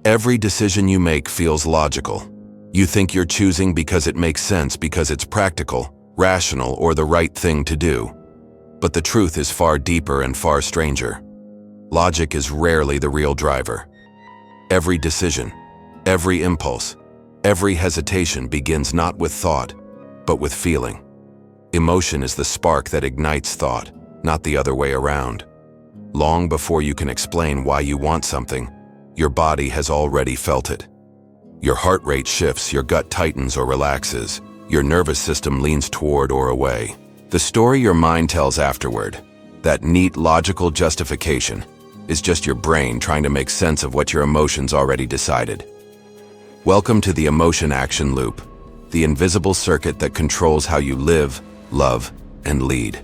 Every decision you make feels logical. You think you're choosing because it makes sense, because it's practical, rational, or the right thing to do. But the truth is far deeper and far stranger. Logic is rarely the real driver. Every decision, every impulse, every hesitation begins not with thought, but with feeling. Emotion is the spark that ignites thought, not the other way around. Long before you can explain why you want something, your body has already felt it. Your heart rate shifts, your gut tightens or relaxes, your nervous system leans toward or away. The story your mind tells afterward, that neat logical justification, is just your brain trying to make sense of what your emotions already decided. Welcome to the emotion-action loop, the invisible circuit that controls how you live, love, and lead.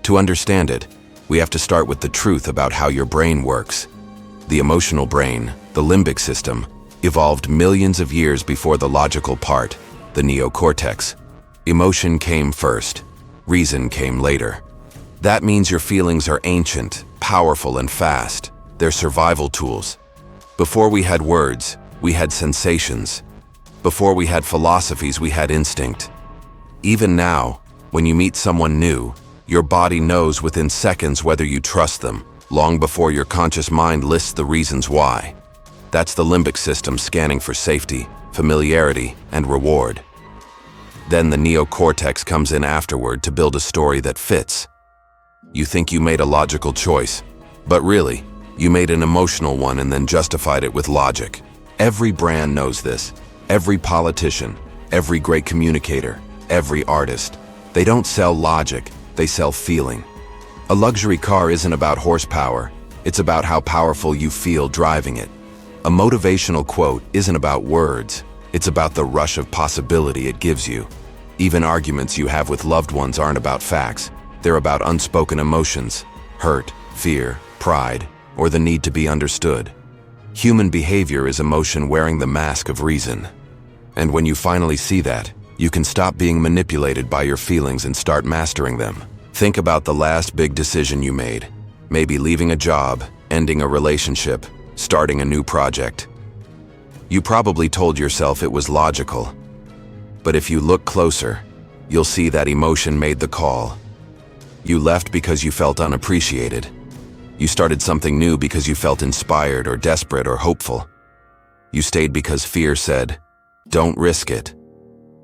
To understand it, we have to start with the truth about how your brain works. The emotional brain, the limbic system, evolved millions of years before the logical part, the neocortex. Emotion came first, reason came later. That means your feelings are ancient, powerful, and fast. They're survival tools. Before we had words, we had sensations. Before we had philosophies, we had instinct. Even now, when you meet someone new, your body knows within seconds whether you trust them, long before your conscious mind lists the reasons why. That's the limbic system scanning for safety, familiarity, and reward. Then the neocortex comes in afterward to build a story that fits. You think you made a logical choice, but really, you made an emotional one and then justified it with logic. Every brand knows this. Every politician, every great communicator, every artist. They don't sell logic, they sell feeling. A luxury car isn't about horsepower, it's about how powerful you feel driving it. A motivational quote isn't about words, it's about the rush of possibility it gives you. Even arguments you have with loved ones aren't about facts, they're about unspoken emotions, hurt, fear, pride, or the need to be understood. Human behavior is emotion wearing the mask of reason. And when you finally see that, you can stop being manipulated by your feelings and start mastering them. Think about the last big decision you made. Maybe leaving a job, ending a relationship, starting a new project. You probably told yourself it was logical. But if you look closer, you'll see that emotion made the call. You left because you felt unappreciated. You started something new because you felt inspired or desperate or hopeful. You stayed because fear said, "Don't risk it."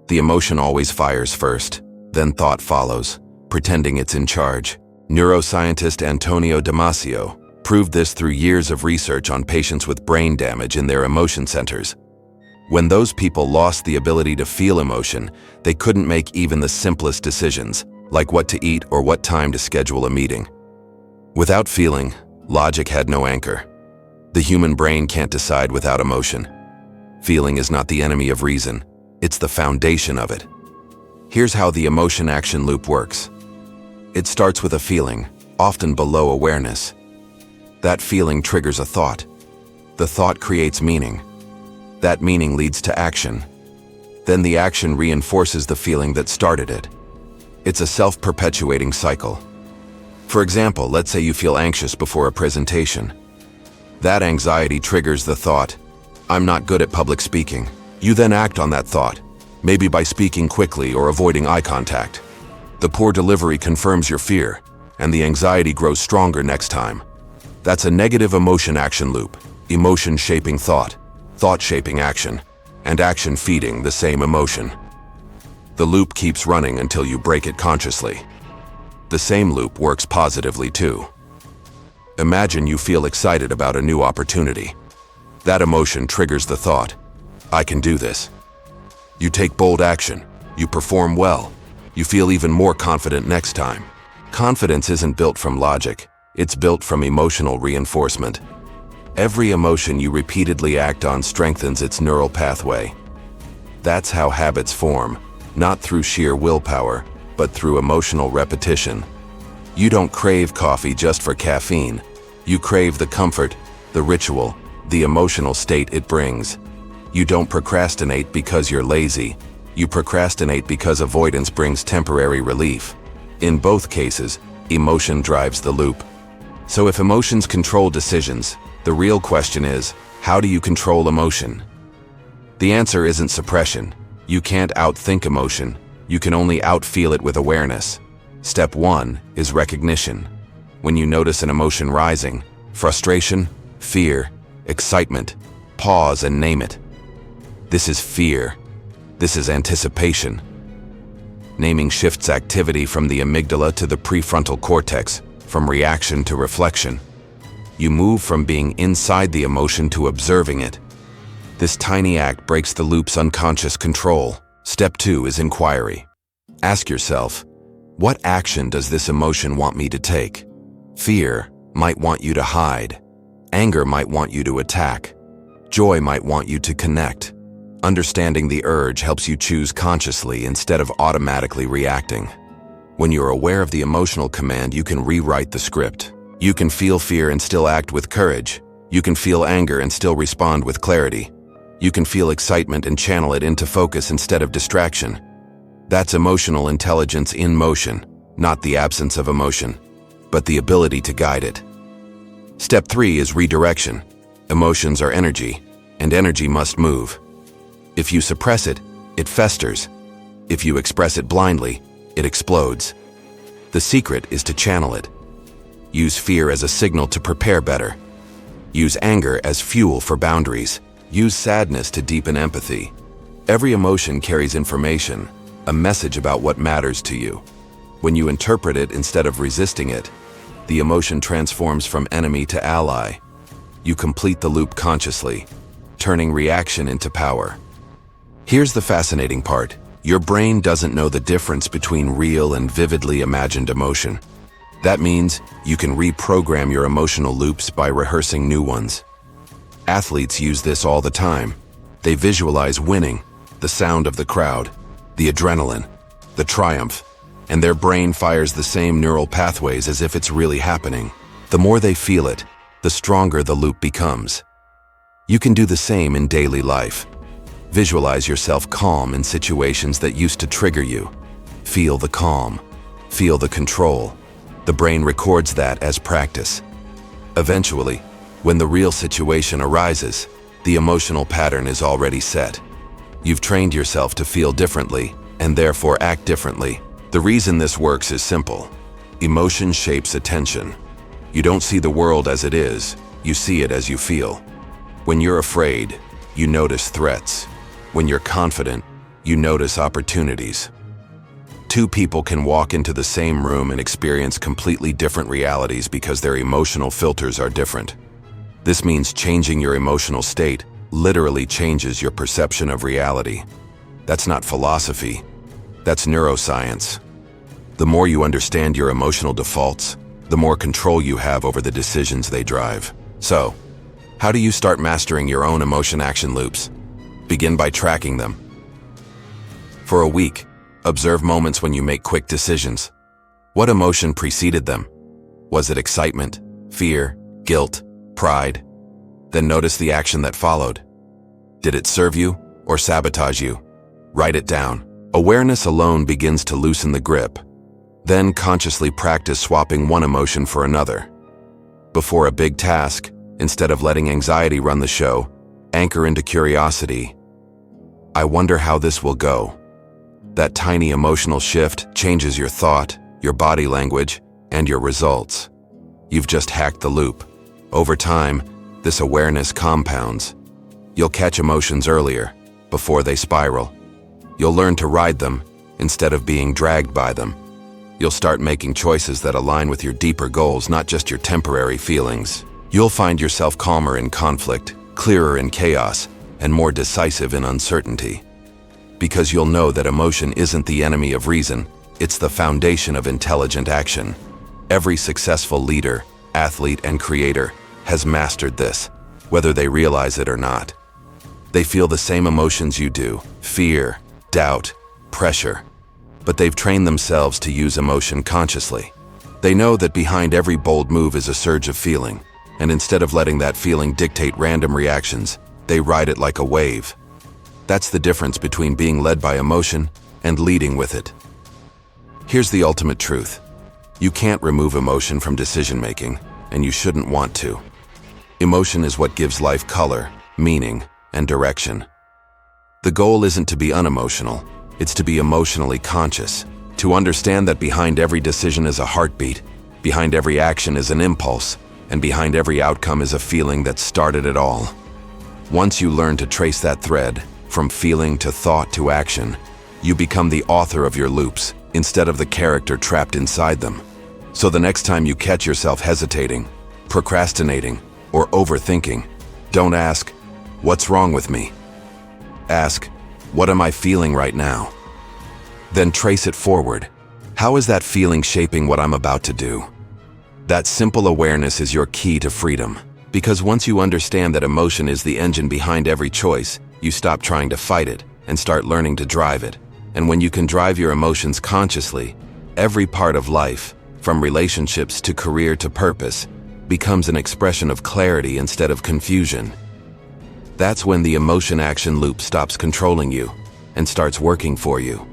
The emotion always fires first, then thought follows, pretending it's in charge. Neuroscientist Antonio Damasio proved this through years of research on patients with brain damage in their emotion centers. When those people lost the ability to feel emotion, they couldn't make even the simplest decisions, like what to eat or what time to schedule a meeting. Without feeling, logic had no anchor. The human brain can't decide without emotion. Feeling is not the enemy of reason, it's the foundation of it. Here's how the emotion-action loop works. It starts with a feeling, often below awareness. That feeling triggers a thought. The thought creates meaning. That meaning leads to action. Then the action reinforces the feeling that started it. It's a self-perpetuating cycle. For example, let's say you feel anxious before a presentation. That anxiety triggers the thought, "I'm not good at public speaking." You then act on that thought, maybe by speaking quickly or avoiding eye contact. The poor delivery confirms your fear, and the anxiety grows stronger next time. That's a negative emotion-action loop, emotion shaping thought shaping action, and action feeding the same emotion. The loop keeps running until you break it consciously. The same loop works positively too. Imagine you feel excited about a new opportunity. That emotion triggers the thought, "I can do this." You take bold action, you perform well, you feel even more confident next time. Confidence isn't built from logic, it's built from emotional reinforcement. Every emotion you repeatedly act on strengthens its neural pathway. That's how habits form, not through sheer willpower, but through emotional repetition. You don't crave coffee just for caffeine. You crave the comfort, the ritual, the emotional state it brings. You don't procrastinate because you're lazy. You procrastinate because avoidance brings temporary relief. In both cases, emotion drives the loop. So if emotions control decisions, the real question is, How do you control emotion? The answer isn't suppression. You can't outthink emotion. You can only outfeel it with awareness. Step 1 is recognition. When you notice an emotion rising, frustration, fear, excitement, pause and name it. This is fear. This is anticipation. Naming shifts activity from the amygdala to the prefrontal cortex, from reaction to reflection. You move from being inside the emotion to observing it. This tiny act breaks the loop's unconscious control. Step 2 is inquiry. Ask yourself, what action does this emotion want me to take? Fear might want you to hide. Anger might want you to attack. Joy might want you to connect. Understanding the urge helps you choose consciously instead of automatically reacting. When you're aware of the emotional command, you can rewrite the script. You can feel fear and still act with courage. You can feel anger and still respond with clarity. You can feel excitement and channel it into focus instead of distraction. That's emotional intelligence in motion, not the absence of emotion, but the ability to guide it. Step 3 is redirection. Emotions are energy, and energy must move. If you suppress it, it festers. If you express it blindly, it explodes. The secret is to channel it. Use fear as a signal to prepare better. Use anger as fuel for boundaries. Use sadness to deepen empathy. Every emotion carries information, a message about what matters to you. When you interpret it instead of resisting it, the emotion transforms from enemy to ally. You complete the loop consciously, turning reaction into power. Here's the fascinating part. Your brain doesn't know the difference between real and vividly imagined emotion. That means you can reprogram your emotional loops by rehearsing new ones. Athletes use this all the time. They visualize winning, the sound of the crowd, the adrenaline, the triumph, and their brain fires the same neural pathways as if it's really happening. The more they feel it, the stronger the loop becomes. You can do the same in daily life. Visualize yourself calm in situations that used to trigger you. Feel the calm. Feel the control. The brain records that as practice. Eventually, when the real situation arises, the emotional pattern is already set. You've trained yourself to feel differently and therefore act differently. The reason this works is simple. Emotion shapes attention. You don't see the world as it is, you see it as you feel. When you're afraid, you notice threats. When you're confident, you notice opportunities. Two people can walk into the same room and experience completely different realities because their emotional filters are different. This means changing your emotional state literally changes your perception of reality. That's not philosophy. That's neuroscience. The more you understand your emotional defaults, the more control you have over the decisions they drive. So, how do you start mastering your own emotion-action loops? Begin by tracking them. For a week, observe moments when you make quick decisions. What emotion preceded them? Was it excitement, fear, guilt, pride? Then notice the action that followed. Did it serve you or sabotage you? Write it down. Awareness alone begins to loosen the grip. Then consciously practice swapping one emotion for another. Before a big task, instead of letting anxiety run the show, anchor into curiosity. I wonder how this will go. That tiny emotional shift changes your thought, your body language, and your results. You've just hacked the loop. Over time, this awareness compounds. You'll catch emotions earlier, before they spiral. You'll learn to ride them instead of being dragged by them. You'll start making choices that align with your deeper goals, not just your temporary feelings. You'll find yourself calmer in conflict, clearer in chaos, and more decisive in uncertainty. Because you'll know that emotion isn't the enemy of reason, it's the foundation of intelligent action. Every successful leader, athlete, and creator has mastered this, whether they realize it or not. They feel the same emotions you do: fear, doubt, pressure. But they've trained themselves to use emotion consciously. They know that behind every bold move is a surge of feeling, and instead of letting that feeling dictate random reactions, they ride it like a wave. That's the difference between being led by emotion and leading with it. Here's the ultimate truth. You can't remove emotion from decision-making, and you shouldn't want to. Emotion is what gives life color, meaning, and direction. The goal isn't to be unemotional, it's to be emotionally conscious, to understand that behind every decision is a heartbeat, behind every action is an impulse, and behind every outcome is a feeling that started it all. Once you learn to trace that thread, from feeling to thought to action, you become the author of your loops instead of the character trapped inside them. So the next time you catch yourself hesitating, procrastinating, or overthinking, don't ask, "What's wrong with me?" Ask, "What am I feeling right now?" Then trace it forward. How is that feeling shaping what I'm about to do? That simple awareness is your key to freedom, because once you understand that emotion is the engine behind every choice, you stop trying to fight it and start learning to drive it. And when you can drive your emotions consciously, every part of life, from relationships to career to purpose, becomes an expression of clarity instead of confusion. That's when the emotion-action loop stops controlling you and starts working for you.